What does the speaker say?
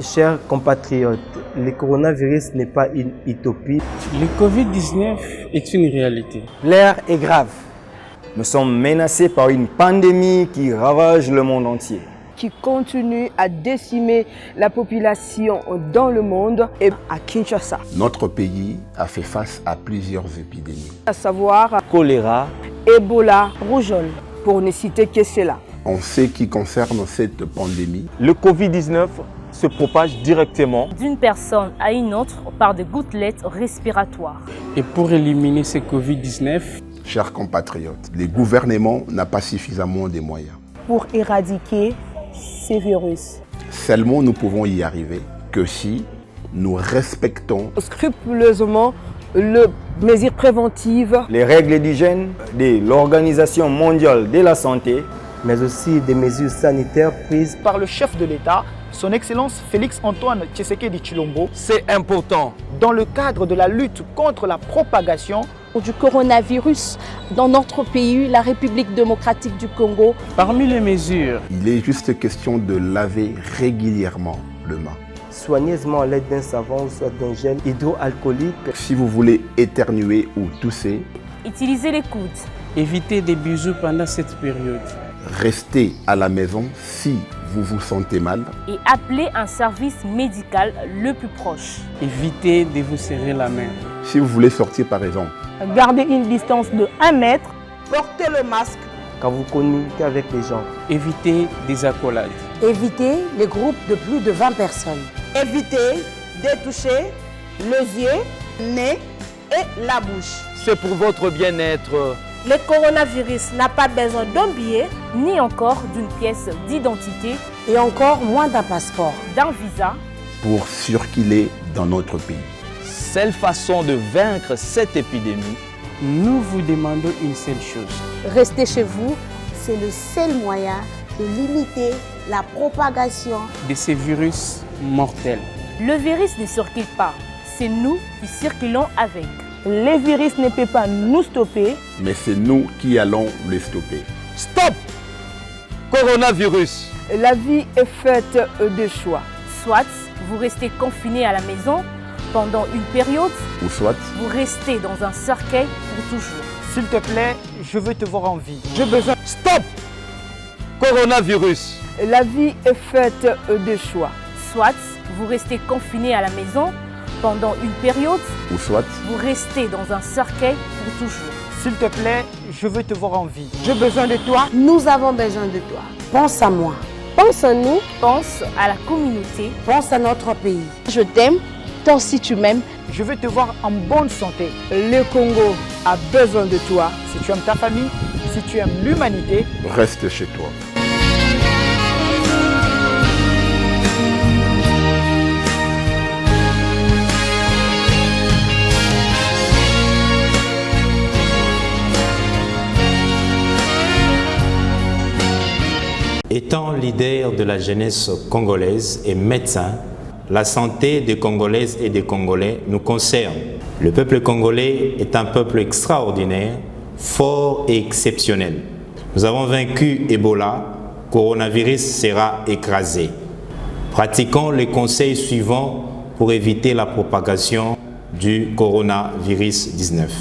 Chers compatriotes, le coronavirus n'est pas une utopie. Le Covid-19 est une réalité. L'air est grave. Nous sommes menacés par une pandémie qui ravage le monde entier, qui continue à décimer la population dans le monde et à Kinshasa. Notre pays a fait face à plusieurs épidémies. À savoir Choléra, Ebola, rougeole, pour ne citer que cela. En ce qui concerne cette pandémie, le Covid-19 se propage directement d'une personne à une autre par des gouttelettes respiratoires. Et pour éliminer ce Covid-19, chers compatriotes, le gouvernement n'a pas suffisamment de moyens pour éradiquer ces virus. Seulement nous pouvons y arriver que si nous respectons scrupuleusement les mesures préventives, les règles d'hygiène de l'Organisation mondiale de la santé, mais aussi des mesures sanitaires prises par le chef de l'État, son Excellence Félix-Antoine Tshisekedi Tshilombo. C'est important. Dans le cadre de la lutte contre la propagation du coronavirus dans notre pays, la République démocratique du Congo. Parmi les mesures, il est juste question de laver régulièrement le main. Soigneusement à l'aide d'un savon ou soit d'un gel hydroalcoolique. Si vous voulez éternuer ou tousser, utilisez les coudes. Évitez des bisous pendant cette période. Restez à la maison si vous vous sentez mal. Et appelez un service médical le plus proche. Évitez de vous serrer la main. Si vous voulez sortir par exemple, gardez une distance de 1 mètre. Portez le masque quand vous communiquez avec les gens. Évitez des accolades. Évitez les groupes de plus de 20 personnes. Évitez de toucher les yeux, nez et la bouche. C'est pour votre bien-être. Le coronavirus n'a pas besoin d'un billet, ni encore d'une pièce d'identité, et encore moins d'un passeport, d'un visa, pour circuler dans notre pays. Seule façon de vaincre cette épidémie, nous vous demandons une seule chose. Restez chez vous, c'est le seul moyen de limiter la propagation de ces virus mortels. Le virus ne circule pas, c'est nous qui circulons avec. Le virus ne peut pas nous stopper, mais c'est nous qui allons les stopper. Stop! Coronavirus! La vie est faite de choix. Soit vous restez confiné à la maison pendant une période, ou soit vous restez dans un cercueil pour toujours. S'il te plaît, je veux te voir en vie. J'ai besoin. Stop! Coronavirus! La vie est faite de choix. Soit vous restez confiné à la maison pendant une période, ou soit vous restez dans un cercueil pour toujours. S'il te plaît, je veux te voir en vie. J'ai besoin de toi. Nous avons besoin de toi. Pense à moi. Pense à nous. Pense à la communauté. Pense à notre pays. Je t'aime, toi aussi tu m'aimes. Je veux te voir en bonne santé. Le Congo a besoin de toi. Si tu aimes ta famille, si tu aimes l'humanité, reste chez toi. Étant leader de la jeunesse congolaise et médecin, la santé des Congolaises et des Congolais nous concerne. Le peuple congolais est un peuple extraordinaire, fort et exceptionnel. Nous avons vaincu Ebola, coronavirus sera écrasé. Pratiquons les conseils suivants pour éviter la propagation du coronavirus 19.